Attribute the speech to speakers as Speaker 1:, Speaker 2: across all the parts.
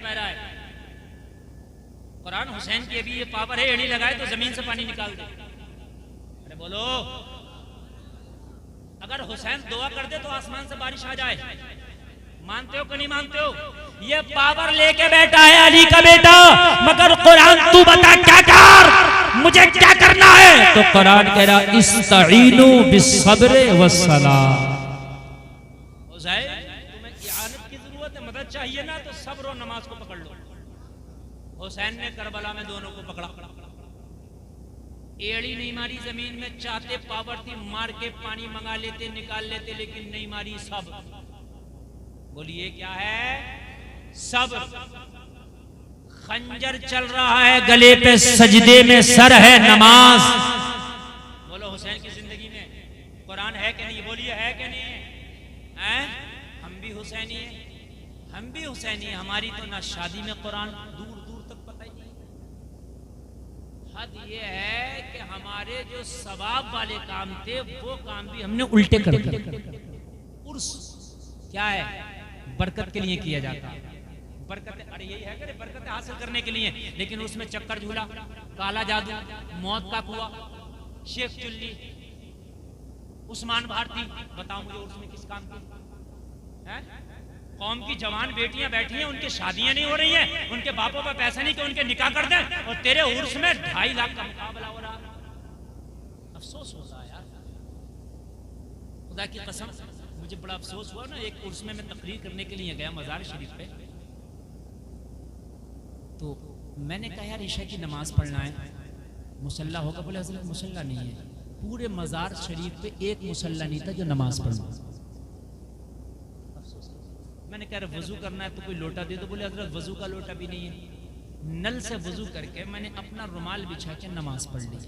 Speaker 1: बह रहा है। कुरान हुसैन की अभी ये पावर है, एड़ी लगाए तो जमीन से पानी निकाल दे। अरे बोलो, अगर हुसैन दुआ कर दे तो आसमान से बारिश आ जाए, मानते हो कि नहीं मानते हो? ये पावर लेके बैठा है अली का बेटा, मगर कुरान तू बता क्या कर, मुझे क्या करना है? तो कुरान कह रहा इस्तईनु बिस्सब्र वस्सलाह। तुम्हें इआनत की जरूरत है, मदद चाहिए ना, तो सब्र और नमाज को पकड़ लो। हुसैन ने करबला में दोनों को पकड़ा, एड़ी नहीं मारी जमीन में, चाहते पावर थी मार के पानी मंगा लेते, निकाल लेते, लेकिन नहीं मारी। सब बोलिए क्या है? सब। खंजर चल रहा है गले पे, सजदे में सर है नमाज। बोलो हुसैन की जिंदगी में कुरान है कि नहीं? बोलिए है कि नहीं है? हम भी हुसैनी है, हम भी हुसैनी है। हमारी तो ना शादी में कुरान दूर दूर तक पता ही नहीं। हद ये है कि हमारे जो सवाब वाले काम थे वो काम भी हमने उल्टे कर दिए। उर्स क्या है? बरकत के लिए किया जाता है। बरकत, अरे यही है कि बरकत हासिल करने के लिए, लेकिन उसमें चक्कर झूला, काला जादू, मौत का कुआं, शेख चुल्ली, उस्मान भारती, बताओ मुझे उर्स में किस काम की है? कौम की जवान बेटियां बैठी हैं, उनकी शादियां नहीं हो रही हैं, उनके बापों पर पैसा नहीं कि उनके निकाह कर दें, और तेरे उर्स में 2.5 लाख का मुकाबला हो रहा। अफसोस होता है यार, खुदा की कसम मुझे बड़ा अफसोस हुआ ना। एक उर्स में मैं तकरीर करने के लिए गया मज़ार शरीफ पे, तो मैंने कहा यार ईशा की नमाज पढ़ना है, मुसल्ला होगा? बोले हज़रत मुसल्ला नहीं है। पूरे मज़ार शरीफ पे एक मुसल्ला नहीं था जो नमाज पढ़ना। मैंने कहा वजू करना है तो कोई लोटा दे दो। बोले हज़रत वजू का लोटा भी नहीं है। नल से वजू करके मैंने अपना रुमाल बिछा के नमाज पढ़ ली।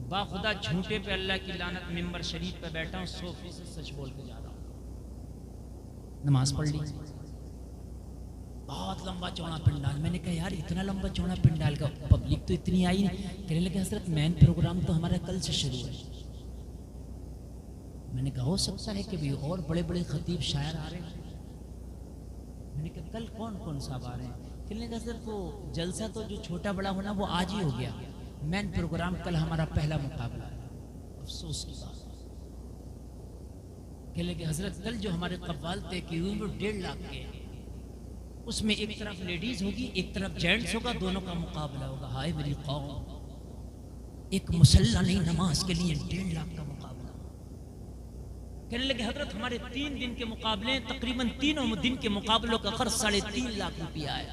Speaker 1: बाखुदा झूठे पे अल्लाह की लानत, मिंबर शरीफ पे बैठा हूँ, 100% सच बोल के जा रहा हूँ। नमाज पढ़ ली, बहुत लंबा चौड़ा पंडाल। मैंने कहा यार इतना लंबा चौड़ा पंडाल का, पब्लिक तो इतनी आई नहीं। कहने लगे हज़रत मेन प्रोग्राम तो हमारा कल से शुरू है। मैंने कहा हो सकता है कि भी और बड़े बड़े खतीब शायर आ रहे हैं। मैंने कहा कल कौन कौन साहब आ रहे हैं? कहने लगे हज़रत वो जलसा तो जो छोटा बड़ा होना वो आज ही हो गया, मेन प्रोग्राम कल हमारा पहला मुकाबला। अफसोस की बात। कहने लगे हज़रत कल जो हमारे कव्वाल तय किए हुए वो 1.5 लाख के, उसमें एक तरफ लेडीज होगी एक तरफ जेंट्स होगा, दोनों का मुकाबला होगा। हाय मेरी कौम, एक मुसल्ला नहीं नमाज के लिए 1.5 लाख का मुकाबला। कहने लगे हजरत हमारे 3 दिन के मुकाबले, तकरीबन तीनों दिन के मुकाबलों का खर्च 3.5 लाख रुपया है,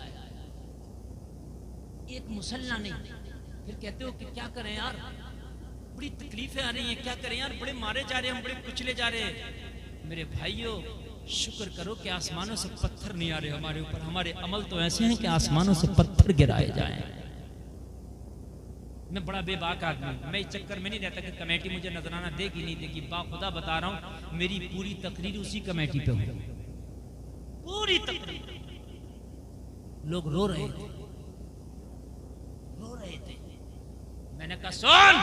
Speaker 1: एक मुसल्ला नहीं। फिर कहते हो कि क्या करें यार, बड़ी तकलीफें आ रही हैं, क्या करें यार, बड़े मारे जा रहे हैं, बड़े कुचले जा रहे हैं। मेरे भाइयों शुक्र करो कि आसमानों से पत्थर नहीं आ रहे हमारे ऊपर। हमारे अमल तो ऐसे हैं कि आसमानों से पत्थर गिराए जाएं। मैं बड़ा बेबाक आदमी हूं, मैं इस चक्कर में नहीं रहता कि कमेटी मुझे नजराना देगी नहीं देगी। बाखुदा बता रहा हूं, मेरी पूरी तकरीर उसी कमेटी पे हुई, पूरी तकरीर। लोग रो रहे थे। मैंने कहा सुन,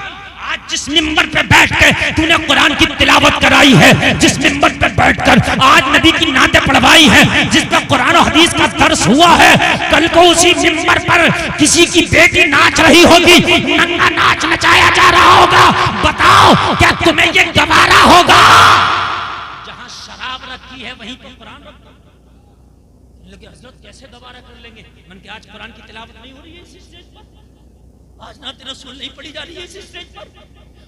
Speaker 1: आज जिस मिंबर पे बैठ के तूने कुरान की तिलावत कराई है, जिस मिंबर पे बैठकर आज नबी की नाते पढ़वाई है, जिस पर कुरान और हदीस का दर्स हुआ है, कल को उसी मिंबर पर किसी की बेटी नाच रही होगी, नंगा नाच नचाया जा रहा होगा। बताओ क्या तुम्हें ये गवारा होगा? जहां शराब रखी है वहीं पर कुरान रखा। लगे हजरत कैसे गवारा कर लेंगे? मैंने कहा आज कुरान की तिलावत नहीं हो रही है इस स्टेज पर, आज नाते रसूल नहीं पढ़ी जा रही है इस स्टेज पर,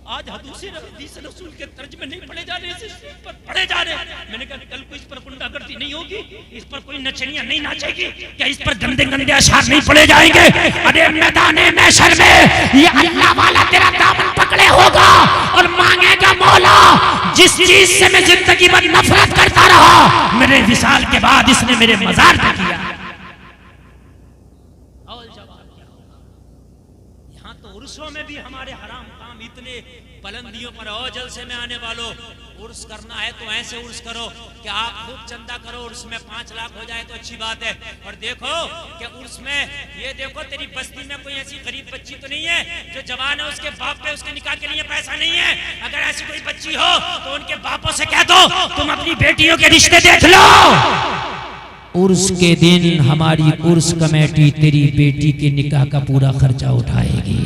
Speaker 1: आज हदीस रसूल के तर्जुमे नहीं पढ़े जा रहे हैं इस स्टेज पर, पढ़े जा रहे हैं। मैंने कहा कल को इस पर गुंडागर्दी नहीं होगी, इस पर कोई नचनियां नहीं नाचेगी क्या, इस पर गंदे गंदे अशार नहीं पढ़े जाएंगे? अरे मैदाने महशर में ये अल्लाह वाला तेरा दामन पकड़े होगा और मांगेगा मौला जिस चीज से मैं जिंदगी भर नफरत करता रहा, मेरे विसाल के बाद इसने मेरे मजार पे किया। उर्सों में भी हमारे हराम काम इतने बुलंदियों पर। और जलसे में आने वालों, उर्स करना है तो ऐसे उर्स करो कि आप खूब चंदा करो, उर्स में 5 लाख हो जाए तो अच्छी बात है। और देखो कि उर्स में ये देखो तेरी बस्ती में कोई ऐसी गरीब बच्ची तो नहीं है जो जवान है, उसके बाप पे उसके निकाह के लिए पैसा नहीं है। अगर ऐसी कोई बच्ची हो तो उनके बापों से कह दो तुम अपनी बेटियों के रिश्ते देख लो। उर्स के दिन हमारी उर्स कमेटी तेरी बेटी के निकाह का पूरा खर्चा उठाएगी,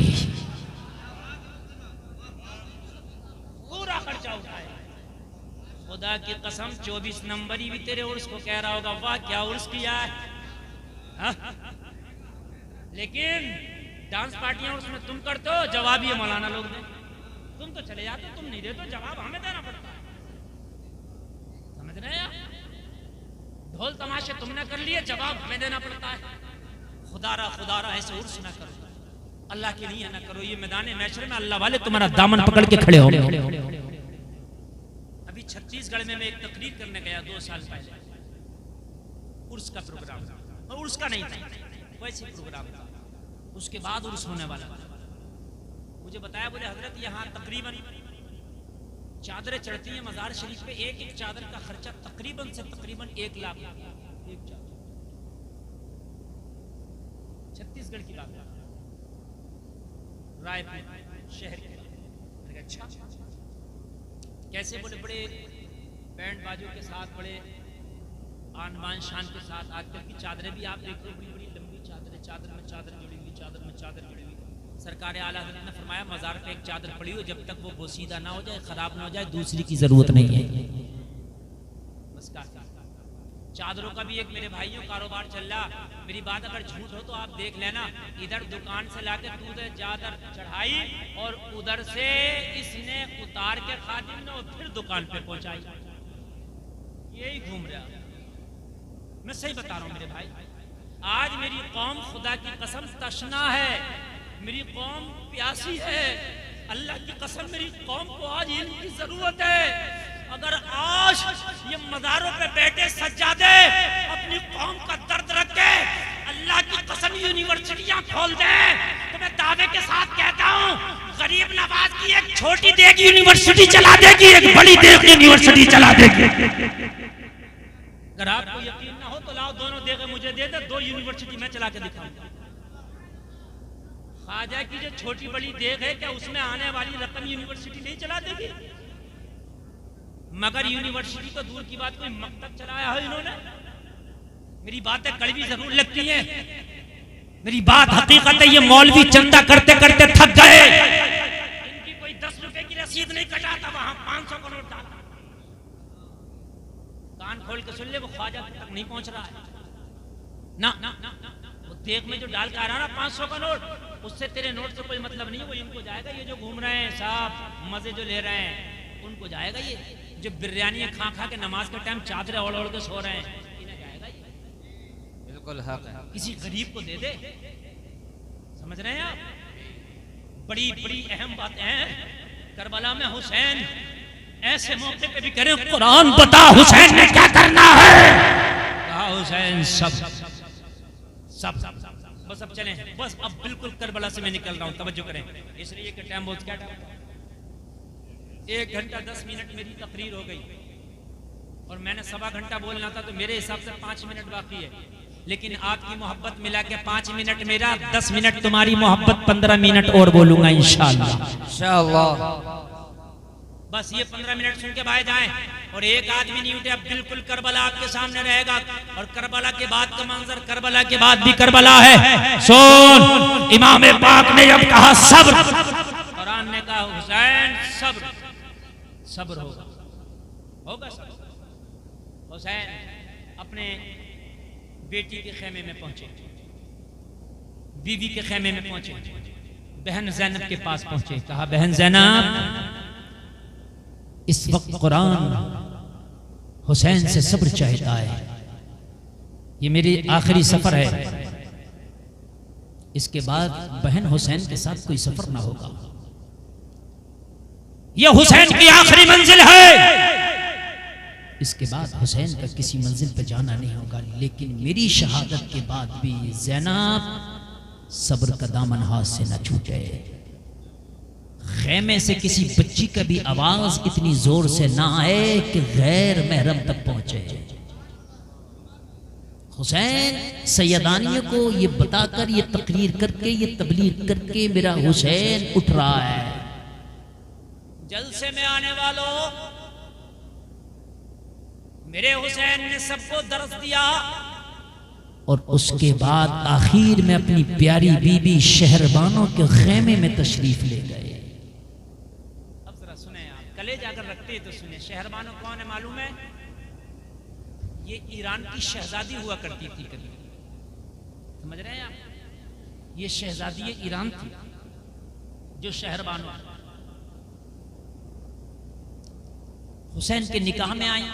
Speaker 1: पूरा खर्चा उठाएगी। खुदा की कसम 24 नंबरी भी तेरे उर्स को कह रहा होगा, वाह क्या उर्स किया है। हा? लेकिन डांस पार्टियां उसमें तुम करते हो, जवाब ये मौलाना लोग दे। तुम तो चले जाते, तुम नहीं देते, जवाब हमें देना पड़ता है। समझ रहे हैं? ढोल तमाशे तुमने कर लिए, जवाब हमें देना पड़ता है। खुदारा ऐसे उर्स ना करो, अल्लाह के लिए ना करो। ये मैदान मैशर में अल्लाह वाले तुम्हारा दामन पकड़ के खड़े हो। अभी छत्तीसगढ़ में मैं एक तकरीर करने गया 2 साल पहले, उर्स का प्रोग्राम, और उर्स का नहीं था, वैसे प्रोग्राम था। उसके बाद उर्स होने वाला था। मुझे बताया, बोले हजरत यहाँ तकरीबन चादरें चढ़ती हैं मजार शरीफ पे, एक एक चादर का खर्चा तकरीबन से तकरीबन 1 लाख, एक चादर। छत्तीसगढ़ की बात, रायपुर शहर की। अच्छा कैसे? बोले बड़े बैंड बाजों के साथ, बड़े आन बान शान के साथ। आजकल की चादरें भी आप देख रहे हो, बड़ी बड़ी लंबी चादरें, चादर में चादर जुड़ी हुई, चादर में चादर जुड़ी हुई। सरकार आला हज़रत ने फरमाया, मज़ार पे एक चादर पड़ी हो, जब तक वो बोसीदा ना हो जाए, खराब ना हो जाए, दूसरी की जरूरत नहीं है। बस चादरों का भी एक मेरे भाइयों कारोबार चल रहा। मेरी बात अगर झूठ हो तो आप देख लेना। इधर दुकान से लाके दूध चादर चढ़ाई और उधर से इसने उतार के खादिम ने और फिर दुकान पे पहुंचाई। यही घूम रहा, मैं सही बता रहा हूं मेरे भाई। आज मेरी कौम खुदा की कसम तशना है, मेरी कौम प्यासी है। अल्लाह की कसम मेरी कौम को आज इनकी जरूरत है। अगर आज ये मज़ारों पे बैठे सज्जादे अपनी कौम का दर्द रखे, अल्लाह की कसम यूनिवर्सिटियां खोल दे, तो मैं दावे के साथ कहता हूँ, गरीब नवाज की एक छोटी देगी यूनिवर्सिटी चला देगी, एक बड़ी देगी यूनिवर्सिटी चला देगी। अगर आपको यकीन ना हो तो लाओ दोनों देगे मुझे दे दे, 2 यूनिवर्सिटी मैं चला के दिखाऊंगा। ख्वाजा की जो छोटी बड़ी देग है, क्या उसमें आने वाली रकम यूनिवर्सिटी नहीं चला देगी? मगर यूनिवर्सिटी तो दूर की बात, कोई मकतब चलाया है इन्होंने। मेरी बातें कड़वी जरूर लगती हैं, मेरी बात हकीकत है। ये मौलवी चंदा करते करते थक गए, इनकी कोई 10 रुपए की रसीद नहीं कटाता, वहां 500 का नोट डालता। कान खोल के सुन ले, वो ख्वाजा तक नहीं पहुंच रहा है ना, वो देख में जो डाल के आ रहा ना 500 का नोट, उससे तेरे नोट से कोई मतलब नहीं। वो इनको जाएगा, ये जो घूम रहे हैं साहब, मजे जो ले रहे हैं, उनको जाएगा। ये जो बिरयानी खा खा के नमाज के टाइम चादरें ओढ़ ओढ़ के सो रहे हैं, इन्हें जाएगा ये। बिल्कुल हक है, किसी गरीब को दे दे। समझ रहे हैं आप? बड़ी बड़ी अहम बातें हैं। करबला में हुसैन ऐसे मौके पे भी करे, कुरान बता हुसैन ने क्या करना है। कहा हुसैन सब बस अब चलें, बस अब बिल्कुल करबला से मैं निकल रहा हूं, तवज्जो करें। इसलिए कि टाइम बहुत क्या टाइम, 1 घंटा 10 मिनट मेरी तकरीर हो गई और मैंने 1.25 घंटा बोलना था, तो मेरे हिसाब से 5 मिनट बाकी है। लेकिन आपकी मोहब्बत मिला के 5 मिनट मेरा, 10 मिनट तुम्हारी मोहब्बत, 15 मिनट और बोलूंगा इंशाअल्लाह। बस ये 15 मिनट सुन के बाहर जाएं और एक आदमी नहीं उठे। अब बिल्कुल करबला आपके सामने रहेगा और करबला के बाद का मंजर, करबला के बाद भी करबला है। सुन, इमाम पाक ने जब कहा सब्र, कुरान ने कहा हुसैन सब्र, सब्र होगा सब्र। हुसैन अपने बेटी के खेमे में पहुंचे, बीवी के खेमे में पहुंचे, बहन ज़ैनब के पास पहुंचे। कहा बहन ज़ैनब, इस वक्त कुरान हुसैन से सब्र चाहता है, ये मेरी आखिरी सफर है, इसके बाद बहन हुसैन के साथ कोई सफर ना होगा, ये हुसैन की आखिरी मंजिल है, इसके बाद हुसैन का किसी मंजिल पे जाना नहीं होगा। लेकिन मेरी शहादत के बाद भी ज़ैनब सब्र का दामन हाथ से न छूटे। खेमे से किसी बच्ची का भी आवाज इतनी जोर से ना आए कि गैर महरम तक पहुंचे। हुसैन सैयदानियों को ये बताकर, ये तकरीर करके, ये तबलीग करके मेरा हुसैन उठ रहा है। जलसे में आने वालों, मेरे हुसैन ने सबको दर्स दिया और उसके बाद आखिर में अपनी प्यारी बीबी शहरबानों के खेमे में तशरीफ ले गए। अब जरा सुने, आप कलेज अगर रखते हैं तो सुने, शहरबानों कौन है मालूम है? ये ईरान की शहजादी हुआ करती थी कभी, समझ रहे हैं आप? ये शहजादी ईरान थी जो शहरबानों हुसैन के निकाह में आई।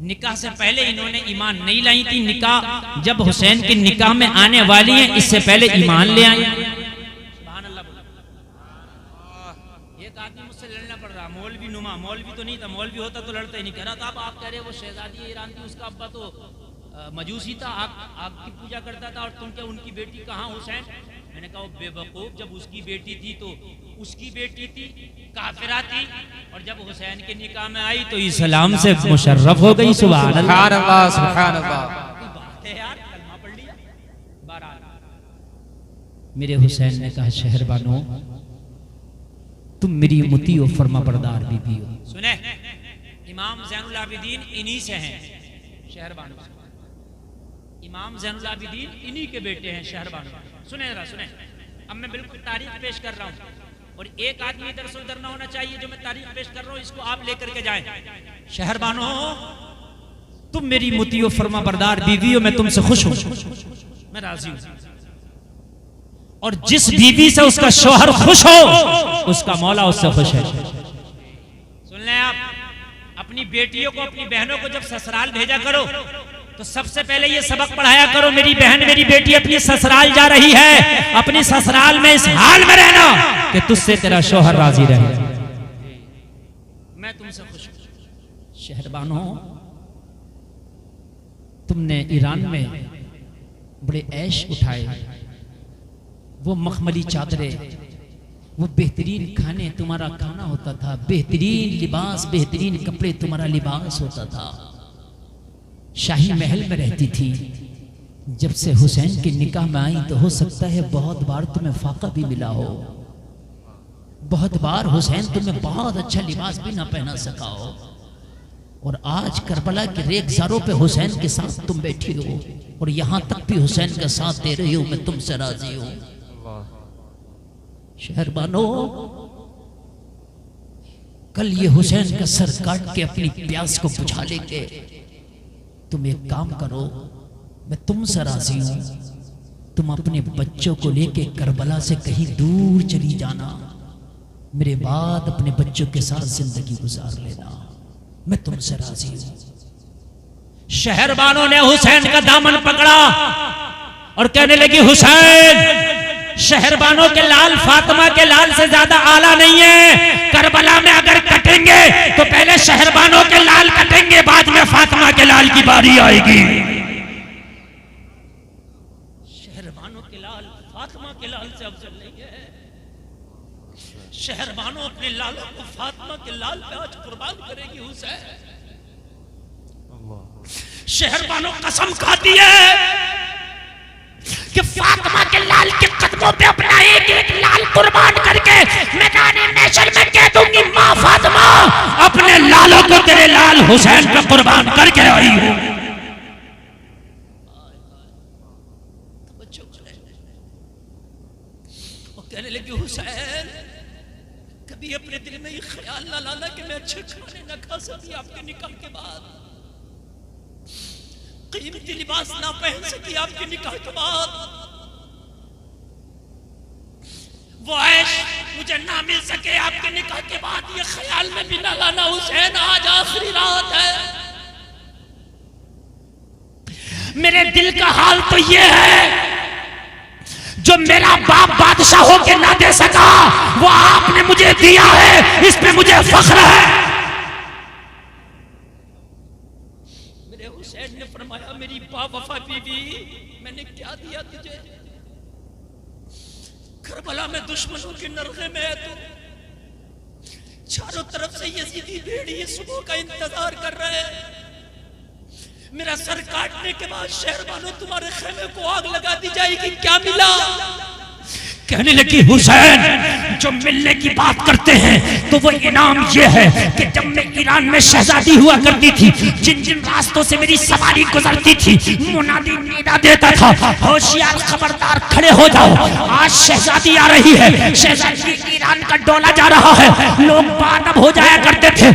Speaker 1: निकाह से पहले इन्होंने ईमान नहीं लाई थी, निकाह जब हुसैन के निकाह में आने वाली हैं इससे पहले ईमान ले आई। सुभान अल्लाह। एक आदमी मुझसे लड़ना पड़ रहा, मौलवी नुमा, मौलवी तो नहीं था, मौलवी होता तो लड़ता ही नहीं। कह रहा था आप कह रहे वो शहजादी ईरान थी, उसका अब्बा तो मजूसी था, आग की पूजा करता था, और तुम क्या उनकी बेटी कहाँ हुसैन? मैंने कहा बेवकूफ, जब उसकी बेटी थी तो उसकी बेटी थी, काफिरा थी, और जब हुसैन के निकाह में आई तो इस्लाम से मुशर्रफ हो गई। सुभान अल्लाह, सुभान अल्लाह। बात है यार, कलमा पढ़ लिया। मेरे हुसैन ने कहा शहरबानो तुम मेरी मुती और फर्मा बरदार बीबी हो। सुने, इमाम ज़ैनुल आबिदीन इन्हीं से हैं, शहरबानो। इमाम ज़ैनुल आबिदीन इन्हीं के बेटे हैं, शहरबानो। सुने जरा सुने, अब मैं बिल्कुल तारीख पेश कर रहा हूँ, और एक आदमी इधर से उधर ना होना चाहिए। जो मैं तारीख पेश कर रहा हूँ इसको आप लेकर के जाएं। शहरबानो तुम मेरी मुती और फर्मा बरदार बीवी हो, मैं तुमसे खुश हूँ, मैं राजी हूँ, और जिस बीवी से उसका शौहर खुश हो उसका मौला उससे खुश है। सुन लें आप, अपनी बेटियों को, अपनी बहनों को जब ससुराल भेजा करो तो सबसे पहले ये सबक पढ़ाया करो, मेरी बहन मेरी बेटी अपनी ससुराल जा रही है, अपनी ससुराल में इस हाल में रहना कि तुझसे तेरा शौहर राजी रहे, मैं तुमसे खुश हूं। शहरबानो तुमने ईरान में बड़े ऐश उठाए, वो मखमली चादरें, वो बेहतरीन खाने तुम्हारा खाना होता था, बेहतरीन लिबास, बेहतरीन कपड़े तुम्हारा लिबास होता था, शाही महल में रहती थी। जब से हुसैन के निकाह में आई तो हो सकता है बहुत बार तुम्हें फाका भी मिला हो, बहुत बार हुसैन तुम्हें बहुत अच्छा लिबास भी ना पहना सका हो, और आज करबला के रेगजारों पे हुसैन के साथ तुम बैठी हो, और यहां तक भी हुसैन का साथ दे रही हो, मैं तुमसे राजी हूं। शहरबानो कल ये हुसैन का सर काट के अपनी प्यास को बुझा लेंगे, तुम एक काम करो, मैं तुमसे राजी हूं, तुम अपने बच्चों को लेके करबला से कहीं दूर चली जाना, मेरे बाद अपने बच्चों के साथ जिंदगी गुजार लेना, मैं तुमसे राजी हूं। शहरबानों ने हुसैन का दामन पकड़ा और कहने लगी हुसैन शहरबानों के लाल फातिमा के लाल से ज्यादा आला नहीं है, करबला में अगर कटेंगे तो पहले शहरबानों के लाल कटेंगे, बाद में फातिमा के लाल की बारी आएगी। शहरबानों के लाल फातिमा के लाल से अफजल नहीं है। शहरबानों अपने लालों को फातिमा के लाल पे आज कुर्बान करेगी हुसैन। शहरबानों कसम खाती है कि फातिमा के लाल के कदमों पे अपना एक एक लाल कुर्बान करके मैदाने महशर में कह दूंगी, मां फातिमा अपने लालों को तेरे लाल हुसैन पे कुर्बान करके आई हूं। वो कहने लगी हुसैन कभी अपने दिल में ये ख्याल ना लाना कि मैं अच्छे खाने ना खा सकी आपके निकाह के बाद, कीमती लिबास ना पहन सकी आपके निकाह के बाद, वो ऐश मुझे ना मिल सके आपके निकाह के बाद, ये ख्याल में भी ना लाना हुसैन आज आखिरी रात है। मेरे दिल का हाल तो ये है जो मेरा बाप बादशाह होके ना दे सका वो आपने मुझे दिया है, इस पे मुझे फख्र है। हुसैन ने फरमाया मेरी बावफा बीवी मैंने क्या दिया तुझे, करबला में दुश्मनों के नरगे में है तू, चारों तरफ से यजीदी भेड़िए सुबह का इंतजार कर रहे हैं, मेरा सर काटने के बाद शहरबानों तुम्हारे खेमे को आग लगा दी जाएगी, क्या मिला? कहने लगी हुसैन जो मिलने की बात करते हैं तो वो इनाम ये है कि जब मैं ईरान में शहजादी हुआ करती थी, जिन जिन रास्तों से मेरी सवारी गुजरती थी, मुनादी निदा देता था, होशियार खबरदार खड़े हो जाओ, आज शहजादी आ रही है, शहजादी ईरान का डोला जा रहा है। लोग बादब हो जाया करते थे,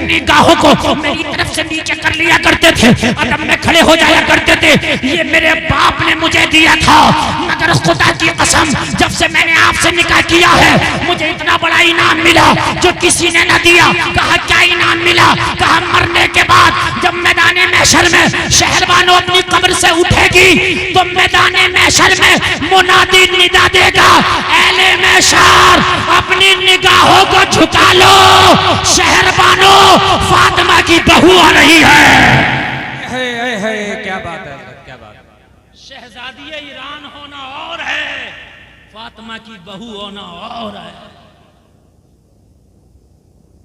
Speaker 1: निगाहों को मेरी तरफ से नीचे कर लिया करते थे, अदब में खड़े हो जाया करते थे। ये मेरे बाप ने मुझे दिया था, मगर खुदा की कसम जब से मैंने आपसे निकाह किया है मुझे इतना बड़ा इनाम मिला जो किसी ने न दिया। कहा क्या इनाम मिला? कहा मरने के बाद जब मैदान महशर में शहरबानो अपनी कब्र से उठेगी तो मैदान महशर में मुनादी निदा देगा, अहले महशर अपनी निगाहों को झुका लो, शहरबानो फातिमा की बहू आ रही है।
Speaker 2: क्या बात है, क्या बात है।
Speaker 1: शहजादी ईरान होना और है, फातिमा की बहू होना और है।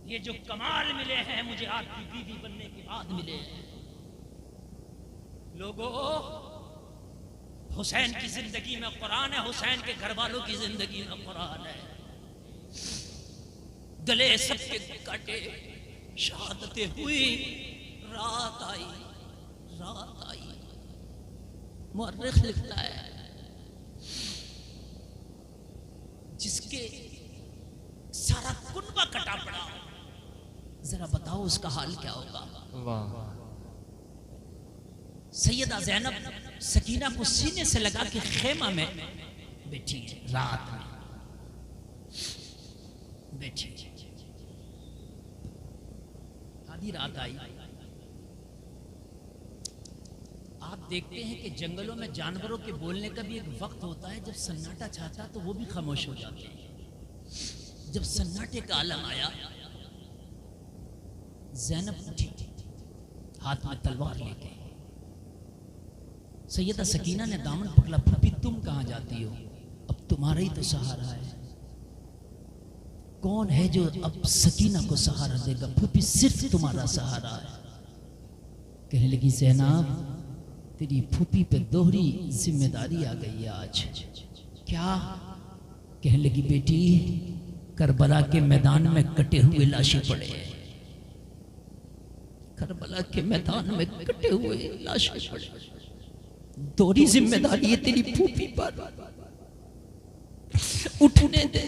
Speaker 1: ये जो कमाल मिले हैं मुझे आपकी बीवी बनने के बाद मिले हैं। लोगों, हुसैन की जिंदगी में कुरान है, हुसैन के घर वालों की जिंदगी में कुरान है। गले सबके काटे, शहादतें हुई, रात आई, रात आई। मुअर्रिख लिखता है जिसके सारा कुनबा कटा पड़ा, जरा बताओ उसका हाल क्या होगा।
Speaker 2: वाह।
Speaker 1: सैयदा ज़ैनब सकीना को सीने से लगा के खेमा में बैठी है, रात में बैठी, आधी रात आई। आप देखते हैं कि जंगलों में जानवरों के बोलने का भी एक वक्त होता है, जब सन्नाटा छाता तो वो भी खामोश हो जाते हैं। जब सन्नाटे का आलम आया, ज़ैनब उठी, हाथ में तलवार लेके। सैयदा सकीना ने दामन पकड़ा, फूफी तुम कहां जाती हो? अब तुम्हारा ही तो सहारा है। कौन है जो अब सकीना को सहारा देगा? फूफी सिर्फ तुम्हारा सहारा है। कहने लगी ज़ैनब तेरी फूफी पे दोहरी जिम्मेदारी आ गई है आज। क्या? कहने लगी बेटी करबला के मैदान में कटे हुए लाशें पड़े हैं, करबला के मैदान में कटे हुए लाशें पड़े, दोहरी जिम्मेदारी है तेरी फूफी पर। उठने दे,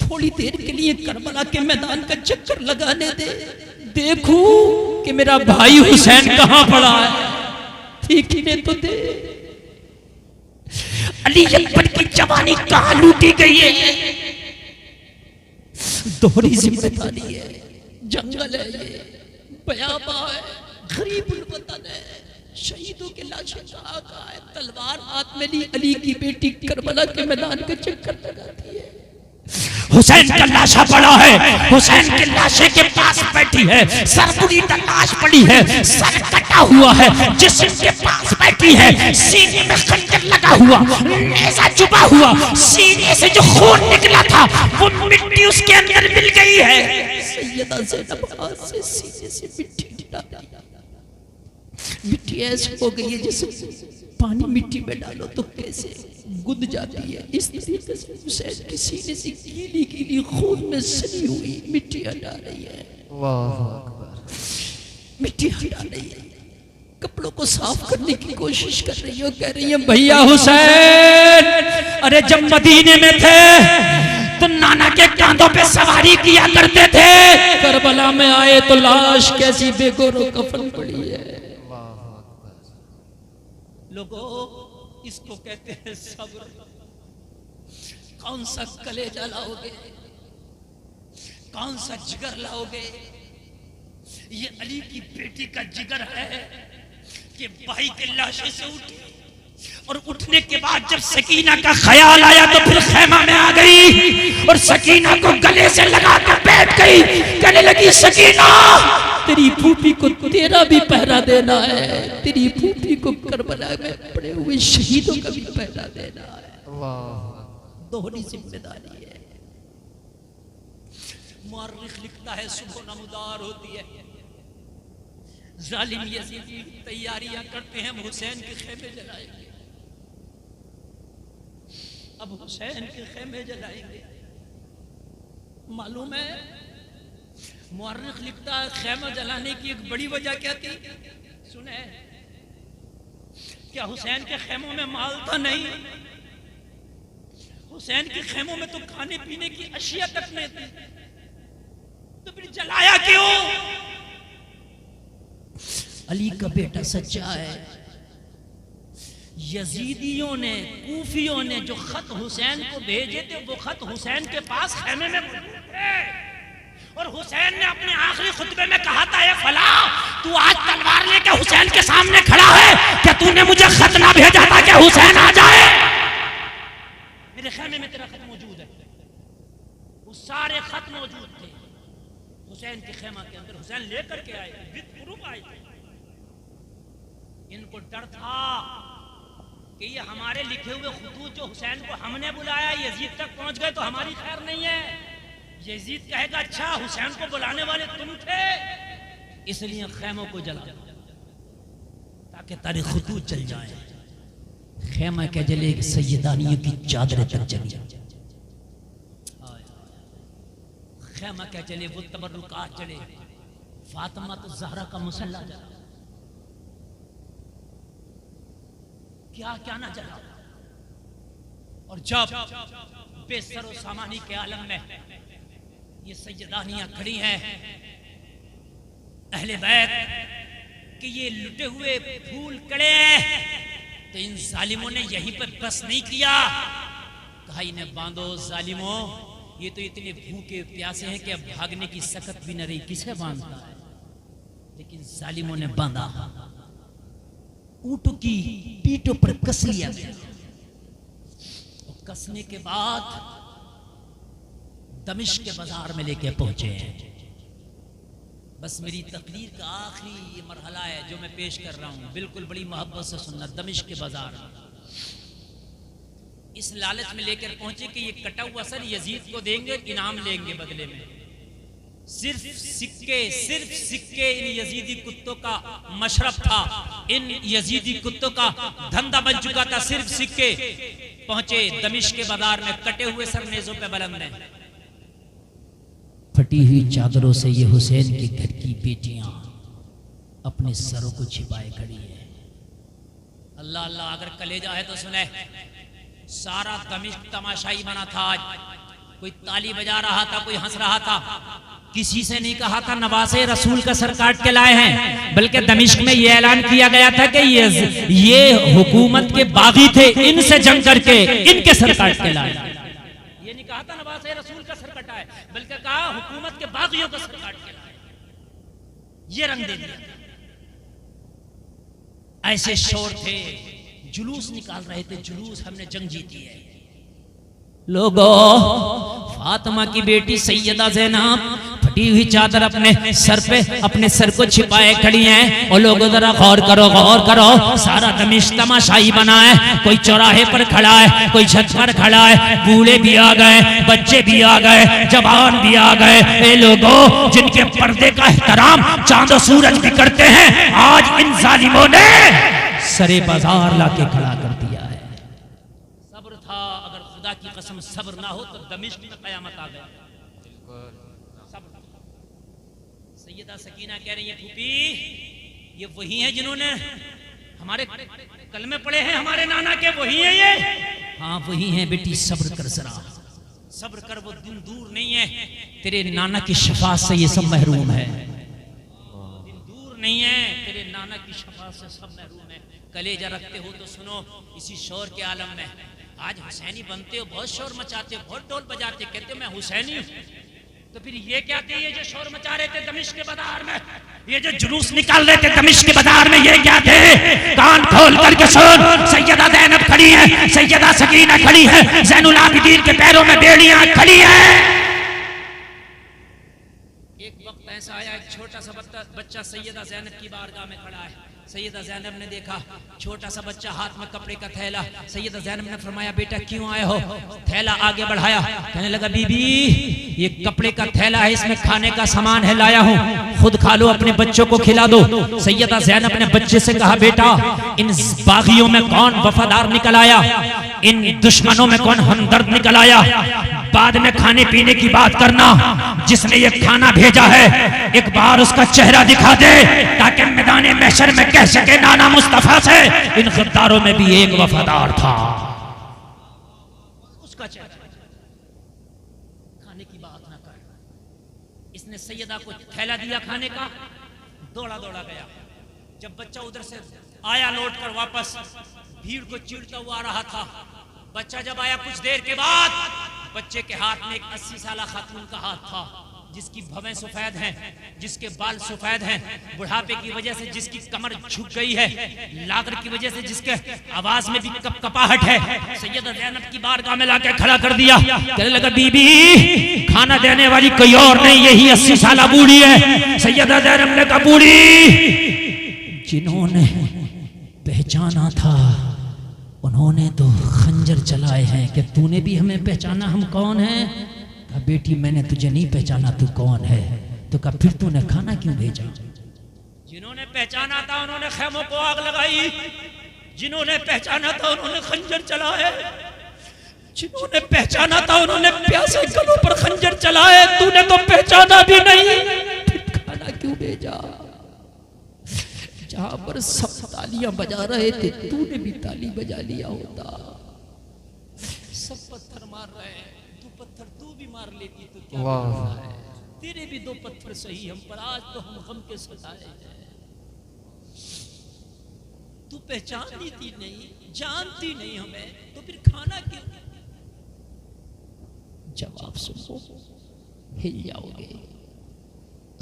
Speaker 1: थोड़ी देर के लिए करबला के मैदान का चक्कर लगाने दे, देखूं कि मेरा भाई हुसैन कहां पड़ा है, देखने तो दे। अली अकबर की जवानी कहां लूटी गई है? दोहरी जिम्मेदारी है, जंगल है ये, बयाबा है, गरीबुल वतन है, शहीदों के लाशें कहाँ है, तलवार हाथ में ली, अली की बेटी करबला के मैदान का चक्कर लगाती है। हुसैन का लाशा पड़ा है, हुसैन के लाशे के पास बैठी है, सरपुरी का लाश पड़ी है, सर कटा हुआ है, जिस्म के पास बैठी है, सीने में खंजर लगा हुआ, नेज़ा चुभा हुआ, सीने से जो खून निकला था वो मिट्टी उसके अंदर मिल गई है। सैयदा ज़ैनब हाथ से सीने से मिट्टी गिरा दी। मिट्टी ऐसी हो गई है जैसे पानी मिट्टी में डालो तो कैसे गुद जाती है, इस तरीके से हुसैन के सीने से गीली गीली खून में सनी हुई मिट्टी हटा रही है।
Speaker 2: वाह अकबर।
Speaker 1: मिट्टी हटा रही है, कपड़ों को साफ करने की कोशिश कर रही हो, कह रही है भैया हुसैन, अरे जब मदीने में थे तो नाना के कांधों पे सवारी किया करते थे, करबला में आए तो लाश कैसी बेगोरो कफन पड़ी है। लोगों, इसको कहते हैं सब्र। कौन सा कलेजा लाओगे, कौन सा जिगर लाओगे? ये अली की बेटी का जिगर है कि भाई के लाशे से उठी, और उठने के बाद जब सकीना का ख्याल आया तो फिर खेमा में आ गई और सकीना को गले से लगा कर बैठ गई। कहने लगी सकीना तेरी फूफी को तेरा भी पहरा देना है, तेरी फूफी को करबला में पड़े हुए शहीदों का भी पहरा देना है। दोहरी जिम्मेदारी है। मुअर्रिख लिखता है सुबह नमदार होती है, जालिम यजीदी तैयारियां करते हैं, हुसैन के खेमे जलाएंगे। अब हुसैन के खेमे जलाएंगे। मालूम है मुअर्रिख लिखता है खेमा जलाने की एक बड़ी वजह क्या थी? सुने, क्या हुसैन के खेमों में माल था? नहीं। हुसैन के खेमों में तो खाने पीने की अशिया तक नहीं थी, तो फिर जलाया क्यों? अली का बेटा सच्चा है। यजीदियों ने, कूफियों ने जो खत हुसैन को भेजे थे, वो खत हुसैन के पास खेमे में थे। और हुसैन ने अपने आखिरी खुतबे में कहा था, ए फला, तू आज तलवार लेके हुसैन के सामने खड़ा है, क्या तूने मुझे खत ना भेजा था कि हुसैन आ जाए? मेरे खेमे में तेरा खत मौजूद है। वो सारे खत मौजूद थे हुसैन के खेमा के अंदर। हुसैन लेकर के आए, विद प्रूफ आए। इनको डर था कि ये हमारे लिखे हुए खुतूत जो हुसैन को हमने बुलाया यजीद तक पहुंच गए तो हमारी खैर नहीं है। यजीद कहेगा अच्छा हुसैन को बुलाने वाले तुम थे, इसलिए खेमों को जला ताकि तारी खुतूत चल जाए। खेमा के जले सैयदानियों की चादरें तक जली। खेमा के जले वो तबर्रुकात चले। फातिमा तो ज़हरा का मुसल्ला जला, क्या क्या ना जला। और जब बेसरो सामानी के आलम में ये सैयदानियां खड़ी हैं, अहले बैत कि ये लुटे हुए फूल कड़े हैं, तो इन जालिमों ने यहीं पर बस नहीं किया। कहा इन्हें बांधो जालिमों, ये तो इतने भूखे प्यासे हैं कि अब भागने की सकत भी न रही, किसे बांधता है? लेकिन जालिमों ने बांधा, ऊँटों की पीठों पर कस लिया गया। और कसने के बाद दमिश्क के बाजार में लेके पहुंचे हैं। बस मेरी तकरीर का आखिरी ये मरहला है जो मैं पेश कर रहा हूं, बिल्कुल बड़ी मोहब्बत से सुनना। दमिश्क के बाजार इस लालच में लेकर पहुंचे कि ये कटा हुआ सर यजीद को देंगे, इनाम लेंगे बदले में। सिर्फ सिक्के इन यजीदी कुत्तों का मशरफ था, इन यजीदी कुत्तों का धंधा बन चुका था, सिर्फ सिक्के। पहुंचे दमिश्क के बाजार में, कटे हुए सर नेज़ों पे बुलंद हैं, फटी हुई चादरों से ये हुसैन के घर की बेटियां अपने सरों को छिपाए खड़ी है। अल्लाह अल्लाह, अगर कलेजा है तो सुने। सारा दमिश्क तमाशाई बना था। आज कोई ताली बजा रहा था, कोई हंस रहा था। किसी से नहीं कहा था नवासे रसूल का सर काट के लाए हैं, बल्कि दमिश्क में यह ऐलान किया गया था कि ये हुकूमत के बागी थे, इनसे जंग करके इनके सर काट के लाए। ये नहीं कहा था नवासे रसूल का सर कटा है, बल्कि कहा हुकूमत के बागियों का सर काट के लाए। ये रंग दे दिया। ऐसे शोर थे, जुलूस निकाल रहे थे, जुलूस हमने जंग जीती है। लोगों, फातिमा की बेटी सैयदा ज़ैनब फटी हुई चादर अपने सर पे, अपने सर को छिपाए खड़ी हैं। और लोगों जरा गौर करो, गौर करो। सारा दमिश्क तमाशाई बना है। कोई चौराहे पर खड़ा है, कोई छत पर खड़ा है। बूढ़े भी आ गए, बच्चे भी आ गए, जवान भी आ गए। ए लोगों, जिनके पर्दे का एहतराम चांद और सूरज भी करते हैं, आज इन जालिमों ने सरे बाजार लाके खड़ा कर दिया है। सब्र था, अगर खुदा की कसम सब्र ना हो तो दमिश्क में कयामत आ गया। सैयदा सकीना कह रही है, फूफी ये वही है जिन्होंने हमारे कलमे पढ़े हैं, हमारे नाना के, वही है ये? हाँ वही है बेटी, सब्र कर जरा, सब्र कर, वो दिन दूर नहीं है, तेरे नाना की शफाअत से ये सब महरूम है। दिन दूर नहीं है, तेरे नाना की शफाअत से सब महरूम है। कलेजा रखते हो तो सुनो। इसी शोर के आलम में आज हुसैनी बनते हो, बहुत शोर मचाते हो, बहुत ढोल बजाते, कहते हो मैं हुसैनी हूं। तो फिर ये क्या थे, ये जो शोर मचा रहे थे दमिश्क के बाजार में, ये जो जुलूस निकाल रहे थे दमिश्क के बाजार में, ये क्या थे? कान खोल करके सुन। सैयदा ज़ैनब खड़ी है, सैयदा सकीना खड़ी है, ज़ैनुल आबिदीन के पैरों में बेड़ियां खड़ी है। एक वक्त ऐसा आया, एक छोटा सा बच्चा सैयदा ज़ैनब की बारगाह में खड़ा है। सैयदा ज़ैनब ने देखा छोटा सा बच्चा हाथ में कपड़े का थैला। सैयदा ज़ैनब ने फरमाया बेटा क्यों आए हो? थैला आगे बढ़ाया, कहने लगा बीबी ये कपड़े का थैला है, इसमें खाने का सामान है, लाया हूँ, खुद खा लो, अपने बच्चों को खिला दो। सैयदा ज़ैनब ने बच्चे से कहा बेटा इन बागियों में कौन वफादार निकल आया, इन दुश्मनों में कौन हमदर्द निकल आया? बाद में खाने पीने की बात करना, जिसने ये खाना भेजा है एक बार उसका चेहरा दिखा दे ताकि मैदान महशर में कह सके नाना मुस्तफा से इन गद्दारों में भी एक वफादार था। उसका चेहरा, खाने की बात ना कर। इसने सैयदा को थैला दिया खाने का, दौड़ा दौड़ा गया। जब बच्चा उधर से आया लौट कर वापस, भीड़ को चीरता हुआ आ रहा था। बच्चा जब आया कुछ देर के बाद, बच्चे के हाथ में एक 80 साला खातून का हाथ था, जिसकी भवें सफेद हैं, जिसके बाल सफेद हैं, बुढ़ापे की वजह से जिसकी कमर झुक गई है, लागर की वजह से जिसके आवाज में भी कपकपाहट है। सैयदा ज़ैनब की बारगाह में लाकर खड़ा कर दिया, कहने लगा बीबी खाना देने वाली कोई और नहीं, यही 80 साला बूढ़ी है। सैयदा ज़ैनब ने कहा बूढ़ी जिन्होंने पहचाना था उन्होंने तो खंजर चलाए हैं, कि तूने भी हमें पहचाना हम कौन हैं? कहा बेटी मैंने तुझे नहीं पहचाना, तू कौन है? तो कहा फिर तूने खाना क्यों भेजा? जिन्होंने पहचाना था उन्होंने खेमों को आग लगाई, जिन्होंने पहचाना था उन्होंने खंजर चलाए, जिन्होंने पहचाना था उन्होंने प्यासे गलों पर खंजर चलाए, तूने तो पहचाना भी नहीं, फिर खाना क्यों भेजा? जहां पर सब तालियां बजा रहे थे तूने भी ताली बजा लिया होता। सब पत्थर मार रहे हैं, तू पत्थर तू भी मार लेती तो क्या होता है? तेरे भी 2 पत्थर सही हम पर, आज तो हम गम के सताए हैं। तू पहचानती थी नहीं, जानती नहीं हमें, तो फिर खाना क्यों? जवाब सुनो हिल जाओगे।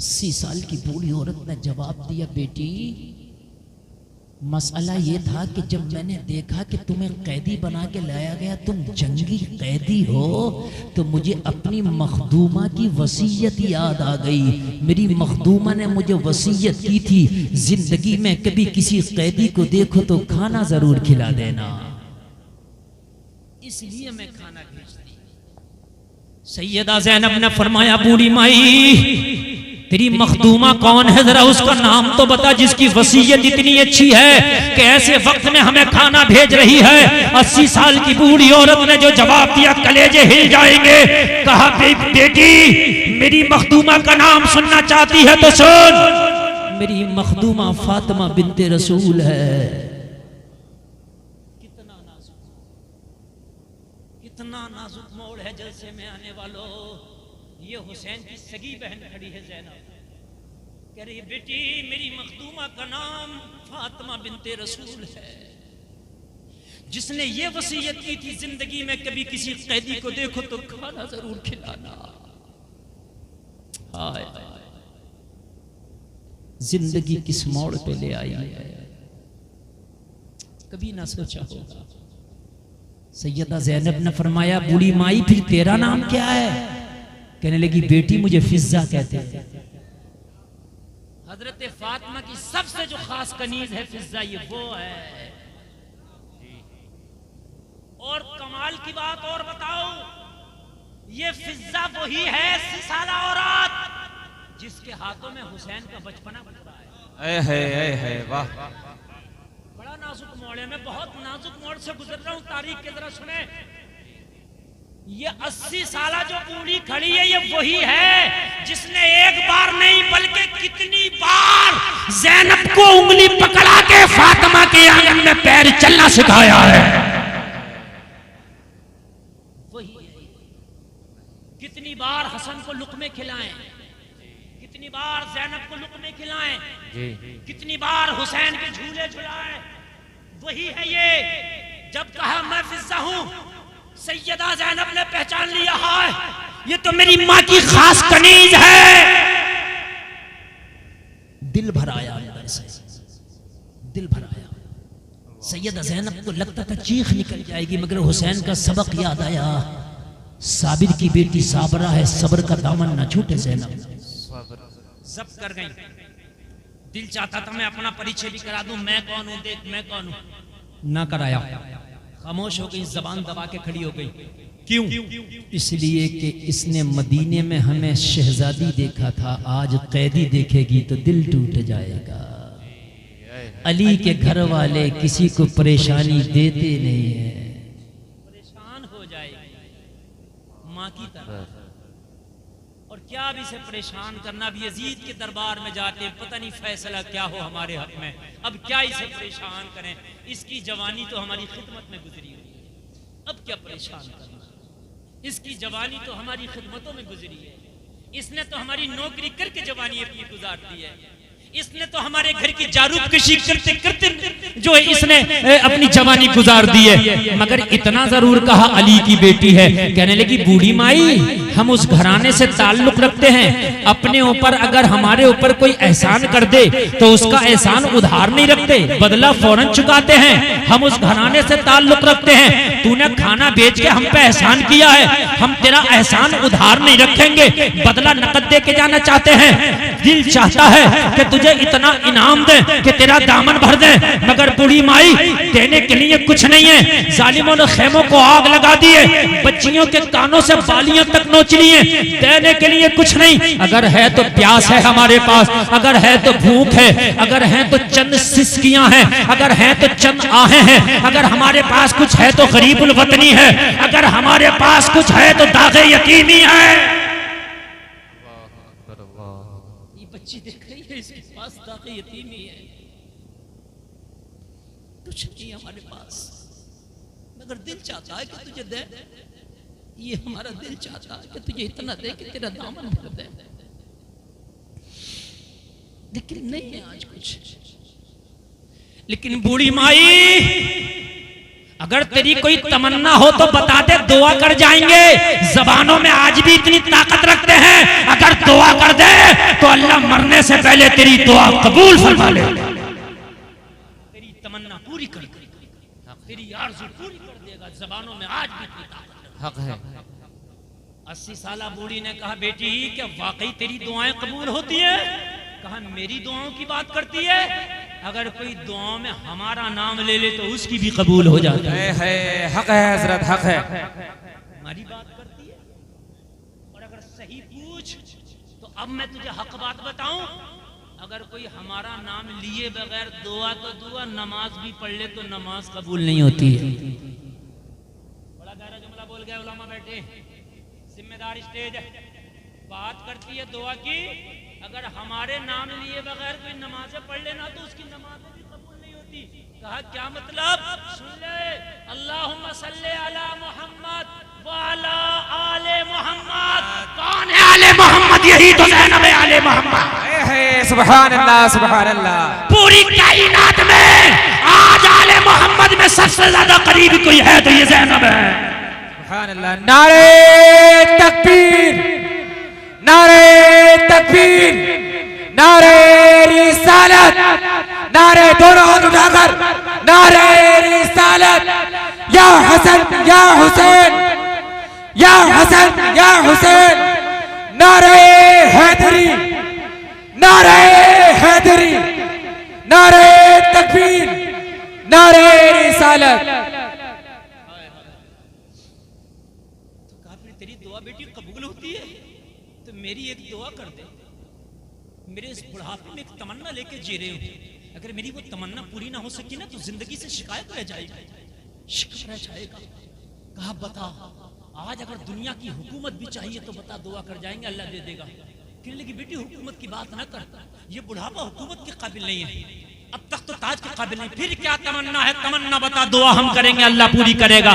Speaker 1: 80 साल की बूढ़ी औरत ने जवाब दिया बेटी मसला ये था कि जब मैंने देखा कि तुम्हें कैदी बना के लाया गया, तुम जंगी कैदी हो, तो मुझे अपनी मखदूमा की वसीयत याद आ गई। मेरी मखदूमा ने मुझे वसीयत की थी जिंदगी में कभी किसी कैदी को देखो तो खाना जरूर खिला देना, इसलिए मैं खाना भेजती। सैयदा ज़ैनब ने फरमाया बूढ़ी माई तेरी मखदूमा कौन है, जरा उसका नाम तो बता, जिसकी वसीयत इतनी अच्छी है कि ऐसे वक्त में हमें खाना भेज रही है। 80 साल की बूढ़ी औरत ने जो जवाब दिया कलेजे हिल जाएंगे। कहा बेटी मेरी मखदूमा का नाम सुनना चाहती है तो सुन, मेरी मखदूमा फातिमा बिन्ते रसूल है। कितना नाजुक मोड़ है जलसे में आने वालों। ये हुसैन की सगी बहन खड़ी है ज़ैनब, कह रही है बेटी मेरी मखदूमा का नाम फातिमा बिन्ते रसूल है, जिसने ये वसीयत की थी जिंदगी में कभी किसी कैदी को देखो तो खाना जरूर खिलाना। हाय जिंदगी किस मोड़ पे ले आई है, कभी ना सोचा होगा। सैयदा ज़ैनब ने फरमाया बूढ़ी माई फिर तेरा नाम क्या है? कहने लगी बेटी मुझे फिजा कहते हैं। हजरत फातिमा की सबसे जो खास कनीज है फिजा, ये वो है। और कमाल की बात और बताओ, ये फिजा वही है 80 साला औरत जिसके हाथों में हुसैन का बचपना गुजरा है।
Speaker 2: वाह
Speaker 1: बड़ा नाजुक मोड़ है, मैं बहुत नाजुक मोड़ से गुजर रहा हूं तारीख के, जरा सुने। ये 80 साला जो बूढ़ी खड़ी है ये वही है जिसने एक बार नहीं बल्कि कितनी बार ज़ैनब को उंगली पकड़ा के फातिमा के आंगन में पैर चलना सिखाया है। वही है। कितनी बार हसन को लुक़मे खिलाएं, कितनी बार ज़ैनब को लुक़मे खिलाएं, कितनी बार हुसैन के झूले झुलाएं, वही है ये। जब कहा मैं फिजा हूं, सैयदा ज़ैनब ने पहचान लिया है ये तो मेरी माँ की खास कनीज है। दिल भर आया अंदर से, दिल भर आया। सैयदा ज़ैनब को लगता था चीख निकल जाएगी, मगर हुसैन का सबक याद आया। साबिर की बेटी साबरा है, सब्र का दामन न छूटे ज़ैनब। जब्त कर गई, दिल चाहता था मैं अपना परिचय भी करा दूं, मैं कौन हूं, देख मैं कौन हूं, ना कराया। खामोश हो गई, जबान दबा के खड़ी हो गई। क्यों?
Speaker 2: इसलिए कि इसने मदीने में हमें शहजादी देखा था, आज कैदी देखेगी तो दिल टूट जाएगा। अली के घर वाले किसी को परेशानी देते नहीं है,
Speaker 1: परेशान हो जाएगी माँ की तरह। और क्या अब इसे परेशान करना, भी यजीद के दरबार में जाते पता नहीं फैसला क्या हो हमारे हक में, अब क्या इसे परेशान करें, इसकी जवानी तो हमारी खिदमत में गुजरी हुई है, अब क्या परेशान करना, इसकी जवानी तो हमारी खिदमतों में गुजरी है, इसने तो हमारी नौकरी करके जवानी अपनी गुजार दी है, इसने तो हमारे घर की जारूब कशी करते करते जो है इसने अपनी जवानी गुजार दी है। मगर इतना जरूर कहा, अली की बेटी है, कहने लगी बूढ़ी माई हम उस घराने से ताल्लुक रखते हैं, अपने ऊपर अगर हमारे ऊपर कोई एहसान कर दे तो उसका एहसान उधार नहीं रखते, बदला फौरन चुकाते हैं, हम उस घराने से ताल्लुक रखते हैं। तूने खाना बेच के हम पे एहसान किया है, हम तेरा एहसान उधार नहीं रखेंगे, बदला नकद दे के जाना चाहते हैं। दिल चाहता है कि तुझे इतना इनाम दे कि तेरा दामन भर दे, मगर बूढ़ी माई देने के लिए कुछ नहीं है। जालिमों ने खेमों को आग लगा दी है, बच्चियों के कानों से बालियां तक नोच ली है, देने के लिए कुछ नहीं। अगर है तो प्यास है हमारे पास, अगर है तो भूख है, अगर है तो चंद सिसकियां हैं, अगर है तो चंद आहें हैं, अगर हमारे पास कुछ है तो गरीबुल वतनी है, अगर हमारे पास कुछ है तो दागे यतीमी है। बच्ची देख रही है, इसके पास दागे यतीमी है, कुछ नहीं हमारे पास, मगर दिल चाहता है कि तुझे दे, ये हमारा दिल चाहता है कि तुझे इतना दे कि तेरा दामन भर दे, लेकिन नहीं है आज कुछ। लेकिन बूढ़ी माई अगर तेरी कोई तमन्ना हो तो बता दे, दुआ कर जाएंगे, जबानों में आज भी इतनी ताकत रखते हैं, अगर दुआ कर दे तो अल्लाह मरने से पहले तेरी दुआ कबूल फरमा ले, तेरी तमन्ना पूरी कर देगा, तेरी आरज़ू पूरी कर देगा, जबानों में आज भी इतनी ताकत हक है। 80 साला बूढ़ी ने कहा बेटी क्या वाकई तेरी दुआएं कबूल होती है? कहा मेरी दुआओं की बात करती है, अगर कोई दुआओं में हमारा नाम ले ले तो उसकी भी कबूल हो जाती है।
Speaker 2: हक है हजरत, हक है,
Speaker 1: हमारी बात करती है। और अगर सही पूछ तो अब मैं तुझे हक बात बताऊं, अगर कोई हमारा नाम लिए बगैर दुआ तो दुआ, नमाज भी पढ़ ले तो नमाज कबूल नहीं होती है। बड़ा गहरा जुमला बोल गया, उलमा बैठे, जिम्मेदार स्टेज है, बात करती है दुआ की, अगर हमारे नाम लिए बगैर कोई नमाजें पढ़ लेना तो उसकी नमाजें भी कबूल नहीं होती। कहा क्या मतलब? सुन ले, अल्लाहुम्मा सल्ले अला मोहम्मद व अला आले मोहम्मद। कौन है आले मोहम्मद? यही तो ज़ैनब है आले मोहम्मद।
Speaker 2: सुभान अल्लाह, सुभान अल्लाह।
Speaker 1: पूरी कायनात में आज आले मोहम्मद में सबसे ज्यादा करीब कोई है तो ये ज़ैनब है।
Speaker 2: सुभान अल्लाह। नारे तकबीर, नारे तकबीर, नारे रिसालत, नारे दोनों हाथ उठाकर नारे रिसालत, या हसन या हुसैन, या हसन या हुसैन, नारे हैदरी, नारे हैदरी, नारे तकबीर, नारे रिसालत।
Speaker 1: तो कहा फिर तेरी दुआ बेटी कबूल होती है तो मेरी एक दुआ कर दे, मेरे इस बुढ़ापे में एक तमन्ना लेके जी रहे हो, अगर मेरी वो तमन्ना पूरी ना हो सकी ना तो जिंदगी से शिकायत रह जाएगी, शिकवा रह जाएगा। कहा बता, आज अगर दुनिया की हुकूमत भी चाहिए तो बता, दुआ कर जाएंगे, अल्लाह दे देगा। कहने लगी बेटी हुकूमत की बात ना कर, ये बुढ़ापा हुकूमत के काबिल नहीं है, अब तक तो ताज के काबिल नहीं, फिर क्या तमन्ना है? तमन्ना बता, दुआ हम करेंगे, अल्लाह पूरी करेगा।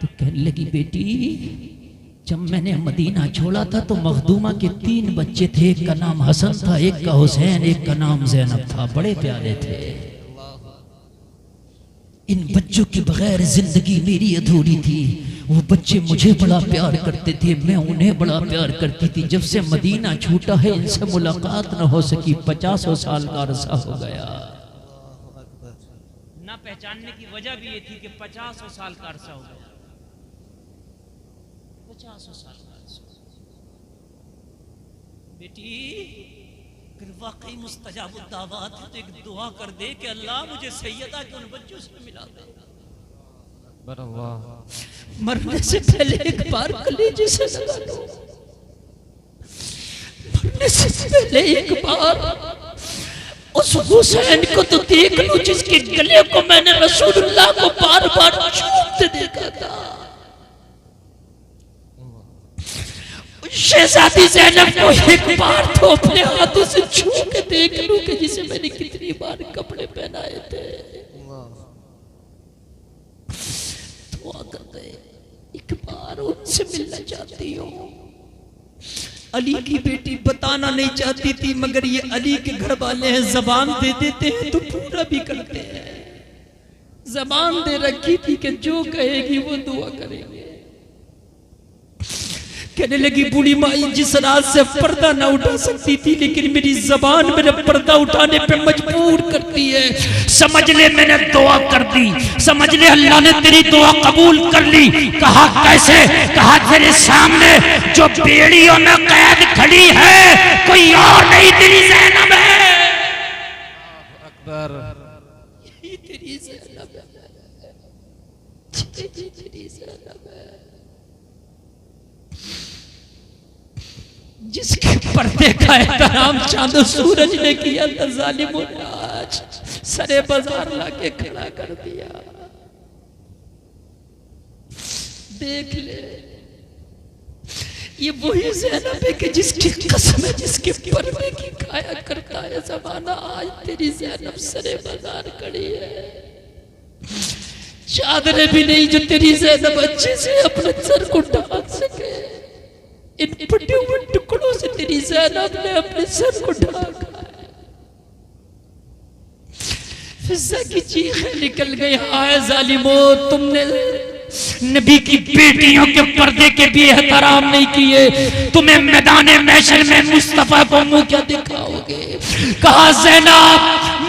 Speaker 2: तो कहने लगी बेटी जब मैंने मदीना छोड़ा था तो मखदूमा के 3 बच्चे थे, एक का नाम हसन था, एक का हुसैन, एक का नाम ज़ैनब था, बड़े प्यारे थे। इन बच्चों के बगैर जिंदगी मेरी अधूरी थी। वो बच्चे मुझे बड़ा प्यार करते थे, मैं उन्हें बड़ा प्यार करती थी। जब से मदीना छूटा है इनसे मुलाकात न हो सकी, 50 साल का अरसा हो गया।
Speaker 1: ना पहचानने की वजह भी ये थी कि 50 साल का अरसा हो गया, 50 साल का अरसा। बेटी
Speaker 2: अगर वाकई मुस्तजाब दावत है तो एक दुआ कर दे कि अल्लाह मुझे सैयदा के उन बच्चों से मिला दे। मरने से पहले एक बार कलेजे से लगा लो, मरने से पहले एक बार उस हुसैन को तो देख लो जिसके गले को मैंने रसूलुल्लाह को बार बार चूमते देखा था। शहजादी ज़ैनब को एक बार तो अपने हाथों से छू के देख लूं कि जिसे मैंने कितनी बार कपड़े पहनाए थे। दुआ कर दे, एक बार उनसे मिलना चाहती हूँ। अली की बेटी बताना नहीं चाहती थी, मगर ये अली के घर वाले हैं, जबान दे देते हैं तो पूरा भी करते हैं। जबान दे रखी थी कि जो कहेगी वो दुआ करेंगे। कहने लगी बूढ़ी माई, जिस रात से पर्दा ना उठा सकती थी, लेकिन मेरी जबान मेरे पर्दा उठाने पे मजबूर करती है। समझ ले मैंने दुआ कर दी, समझ ले अल्लाह ने तेरी दुआ कबूल कर ली। कहा कैसे? कहा तेरे सामने जो बेड़ियों में कैद खड़ी है कोई और नहीं, तेरी ज़ैनब है। अकबर, यही तेरी ज़ैनब है, तेरी ज़ैनब है, जिसके पर्दे का एहतराम चांद सूरज ने किया था, जालिमों ने आज सरे बाजार लाके खड़ा कर दिया। देख ले, ये वही ज़ैनब है कि जिसकी कसम है, जिसके पर्दे की काया करता है ज़माना। आज तेरी ज़ैनब सरे बाजार खड़ी है, चादरें भी नहीं जो तेरी ज़ैनब अच्छे से अपने सर को ढक सके। इन फटे हुए टुकड़ों से तेरी ज़ैनब ने अपने सर को ढका है। फिजा की चीखें निकल गई, हाय जालिमो, तुमने नबी की बेटियों के पर्दे के भी एहतराम नहीं किए, तुम्हें मैदान महशर में मुस्तफा को मुंह क्या दिखाओगे? कहा ज़ैनब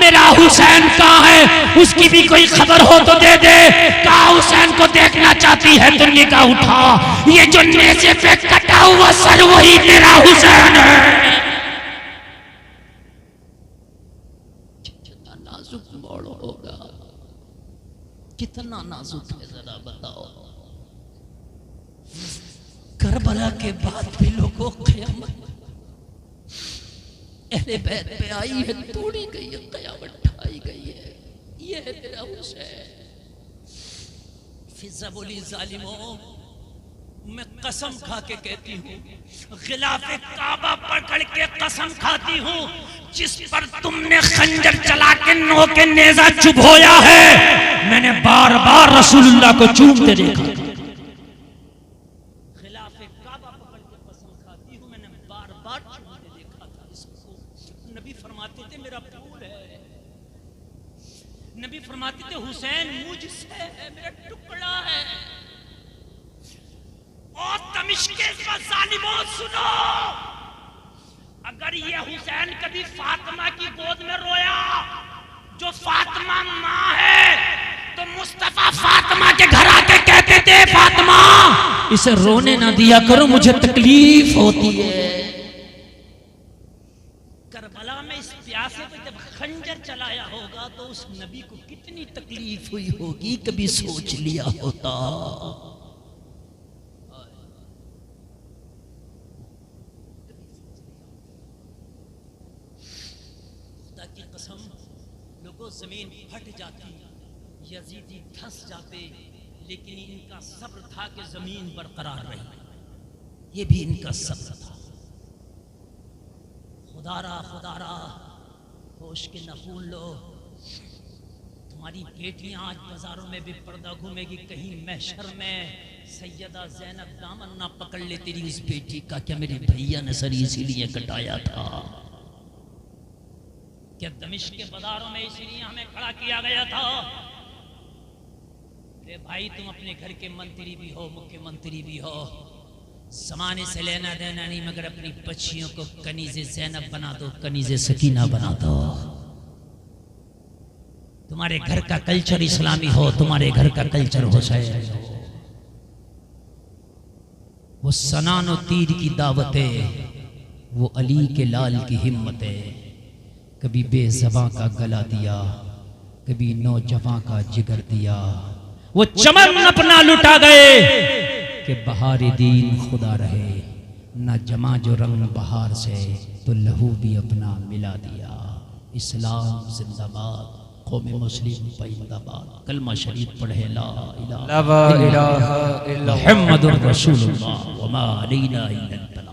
Speaker 2: मेरा हुसैन कहाँ है, उसकी भी कोई खबर हो तो दे दे। कहा हुसैन को देखना चाहती है तो निगाह उठा, ये जो नेज़े पे कटा हुआ सर वही तेरा हुसैन है। कितना नाजुक मोड़ होगा, कितना नाजुक है, जरा बताओ। करबला के बाद भी लोगों क़यामत अहले बैत पे आई है, तोड़ी गई है, क़यामत ढाई गई है। ये है तेरा हुसैन। फिजा बोली, जालिमों मैं कसम खा के कहती हूँ, गिलाफे काबा पकड़ के कसम खाती हूँ, जिस पर तुमने खंजर चला के नोके नेज़ा चुभोया है, मैंने बार बार रसूलुल्लाह को चूमते देखा। गिलाफे काबा पकड़ के कसम खाती हूँ, मैंने बार बार चूमते देखा था इसको। नबी फरमाते थे मेरा फूल है, नबी फरमाते थे हुसैन मुझसे है, मेरा टुकड़ा है। और दमिश्क का ज़ालिमों सुनो, अगर ये हुसैन कभी फातिमा की गोद में रोया, जो फातिमा माँ है, तो मुस्तफा फातिमा के घर आके कहते थे, फातिमा इसे रोने ना दिया करो, मुझे तकलीफ होती है। करबला में इस प्यासे पे जब खंजर चलाया होगा तो उस नबी को कितनी तकलीफ हुई होगी, कभी सोच लिया होता। जमीन फट जाती, यजीदी धंस जाते, लेकिन इनका सब्र था कि जमीन बरकरार रही। ये भी इनका सब्र था। खुदारा खुदारा होश के न भूल लो, तुम्हारी बेटियां आज बाजारों में भी पर्दा घूमेगी, कहीं महशर में सैयदा ज़ैनब दामन ना पकड़ ले तेरी उस बेटी का, क्या मेरे भैया ने सर इसीलिए कटाया था? क्या दमिश्क के बाजारों में इसीलिए हमें खड़ा किया गया था? कि भाई तुम अपने घर के मंत्री भी हो, मुख्यमंत्री भी हो, ज़माने से लेना देना नहीं, मगर अपनी बच्चियों को कनीज़े ज़ैनब बना दो, कनीज़े सकीना बना दो। तुम्हारे घर का कल्चर इस्लामी हो, तुम्हारे घर का कल्चर हुसैन हो। वो सनानो तीर की दावतें वो अली के लाल की हिम्मत है, कभी बेज़बां का गला दिया, कभी नौजवां का जिगर दिया। वो चमन अपना लुटा गए कि बहार दीन खुदा रहे, न जमा जो रंग बहार से तो लहू भी अपना मिला दिया। इस्लाम जिंदाबाद, कौम मुस्लिम जिंदाबाद। कलमा शरीफ पढ़े ला इलाहा इल्लल्लाह मुहम्मदुर रसूलुल्लाह व मा अलैना इल्लल बलाग।